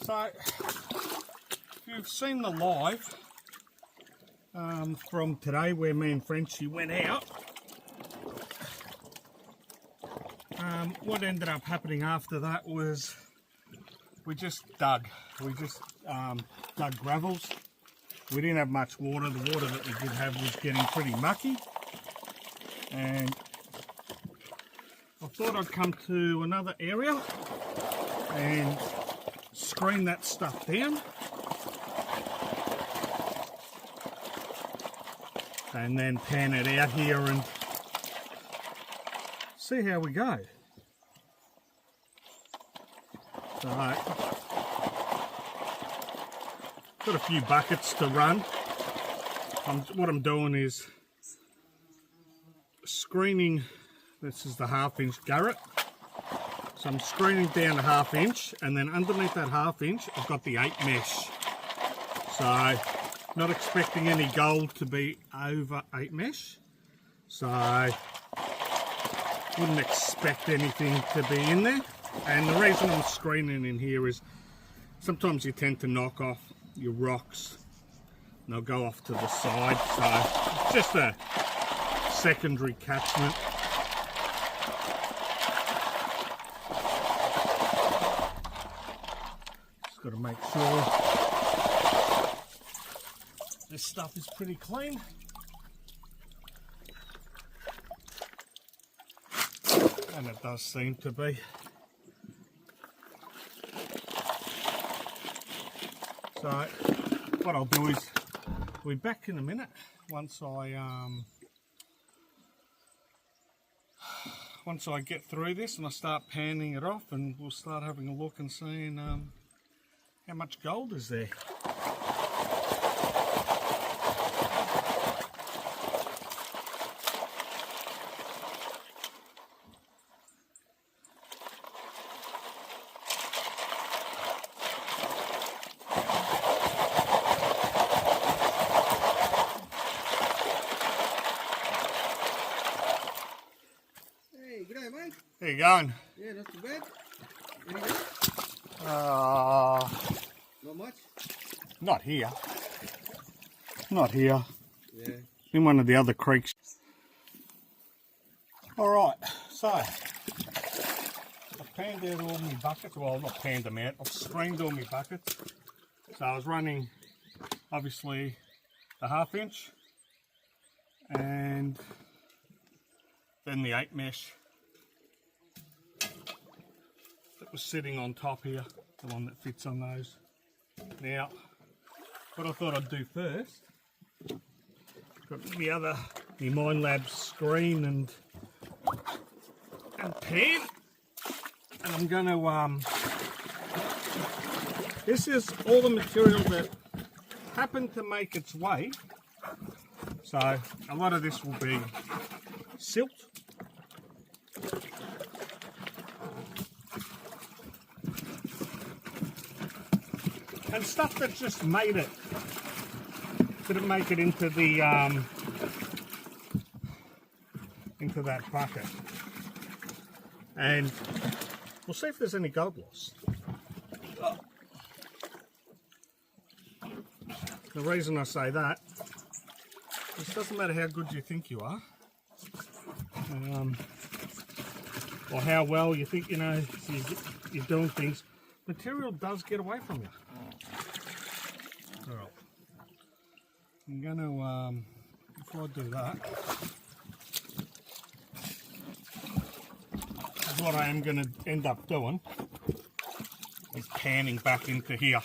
So, if you've seen the live from today where me and Frenchie went out, what ended up happening after that was we just dug. We just dug gravels. We didn't have much water. The water that we did have was getting pretty mucky. And I thought I'd come to another area and screen that stuff down. And then pan it out here and see how we go. So, got a few buckets to run. What I'm doing is screening. This is the 1/2 inch Garrett. So I'm screening down a 1/2 inch, and then underneath that 1/2 inch I've got the 8 mesh. So not expecting any gold to be over 8 mesh. So wouldn't expect anything to be in there. And the reason I'm screening in here is sometimes you tend to knock off your rocks and they'll go off to the side. So it's just a secondary catchment. Just got to make sure this stuff is pretty clean. And it does seem to be. So what I'll do is we'll be back in a minute once I get through this and I start panning it off, and we'll start having a look and seeing how much gold is there. How you going? Yeah, not too bad. Any good? Not much? Not here. Not here. Yeah. In one of the other creeks. Alright, so I've panned out all my buckets. Well, not panned them out. I've screened all my buckets. So I was running, obviously, the 1/2 inch and then the 8 mesh. That was sitting on top here, the one that fits on those. Now, what I thought I'd do first, got the Minelab screen and pan, and I'm going to, this is all the material that happened to make its way. So a lot of this will be silt. And stuff that just made it, didn't make it into the into that bucket. And we'll see if there's any gold loss. The reason I say that is it doesn't matter how good you think you are, or how well you think you're doing things. Material does get away from you. Alright, I'm going to, before I do that, what I am going to end up doing is panning back into here.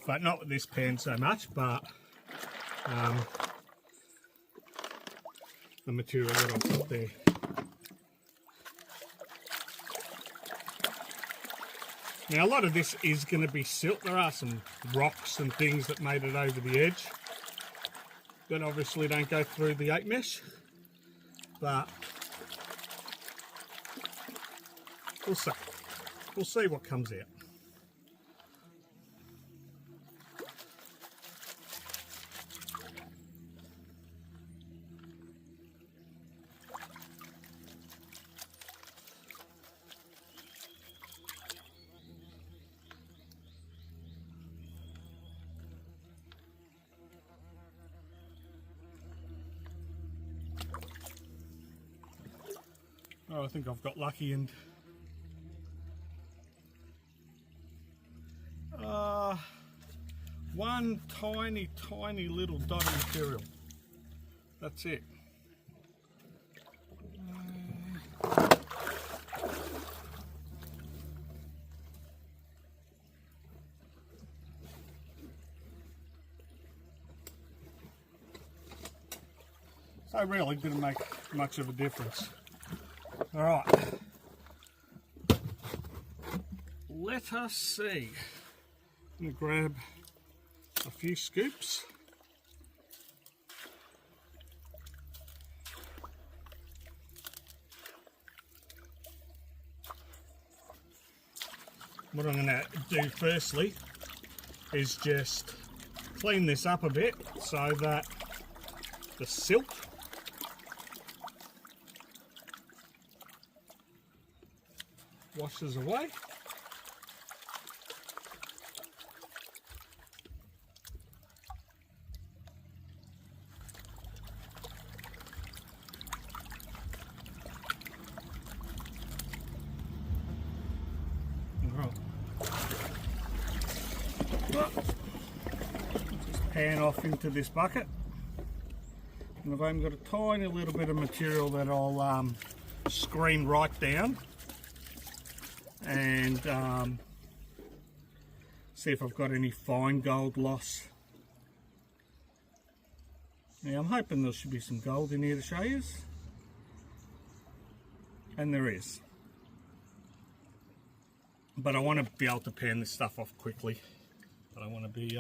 But not with this pan so much, but the material that I've got there. Now a lot of this is going to be silt. There are some rocks and things that made it over the edge that obviously don't go through the 8 mesh, but we'll see. We'll see what comes out. Oh, I think I've got lucky and one tiny little dot of material. That's it. So it really didn't make much of a difference. All right, let us see. I'm going to grab a few scoops. What I'm going to do firstly is just clean this up a bit so that the silt washes away. Just pan off into this bucket, and I've only got a tiny little bit of material that I'll screen right down and see if I've got any fine gold loss. Now I'm hoping there should be some gold in here to show you, and there is. But I want to be able to pan this stuff off quickly. I don't want to be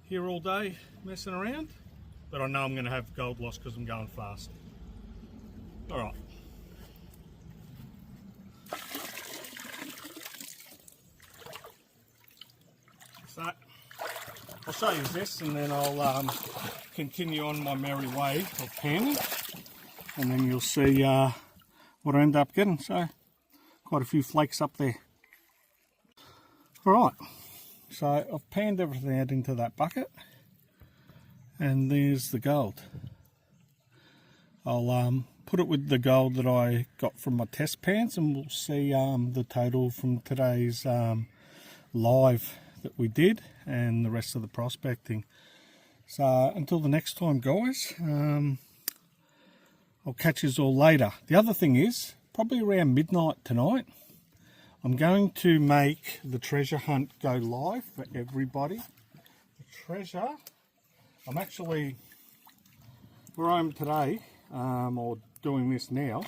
here all day messing around, but I know I'm going to have gold loss because I'm going fast. All right. So I'll show you this, and then I'll continue on my merry way of panning, and then you'll see what I end up getting. So quite a few flakes up there. All right, so I've panned everything out into that bucket, and there's the gold. I'll put it with the gold that I got from my test pans, and we'll see the total from today's live that we did and the rest of the prospecting. So until the next time, guys, I'll catch you all later. The other thing is, probably around midnight tonight, I'm going to make the treasure hunt go live for everybody. The treasure, I'm actually, where I am today, or doing this now,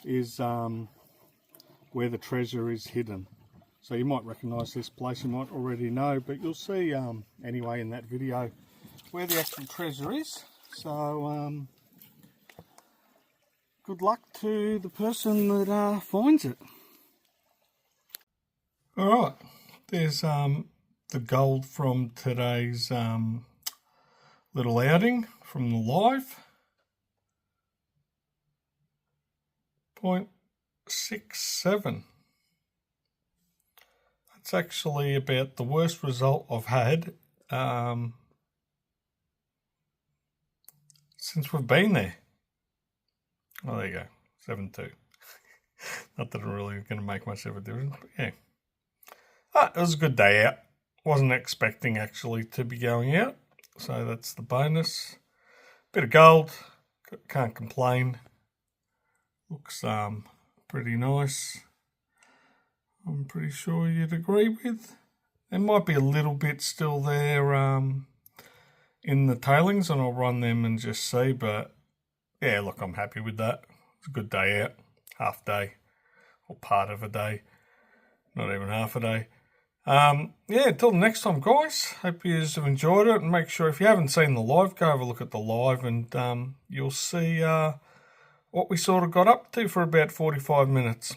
is where the treasure is hidden. So you might recognise this place, you might already know, but you'll see anyway in that video where the actual treasure is. So good luck to the person that finds it. All right, there's the gold from today's little outing from the live. 0.67. That's actually about the worst result I've had since we've been there. Oh, there you go, 7.2. Not that it really going to make much of a difference, but yeah. It was a good day out. Wasn't expecting actually to be going out, so that's the bonus. Bit of gold, can't complain. Looks pretty nice. I'm pretty sure you'd agree with. There might be a little bit still there in the tailings, and I'll run them and just see, but yeah, look, I'm happy with that. It's a good day out, half day, or part of a day, not even half a day. Yeah, until the next time, guys, hope you have enjoyed it, and make sure if you haven't seen the live, go have a look at the live, and you'll see what we sort of got up to for about 45 minutes.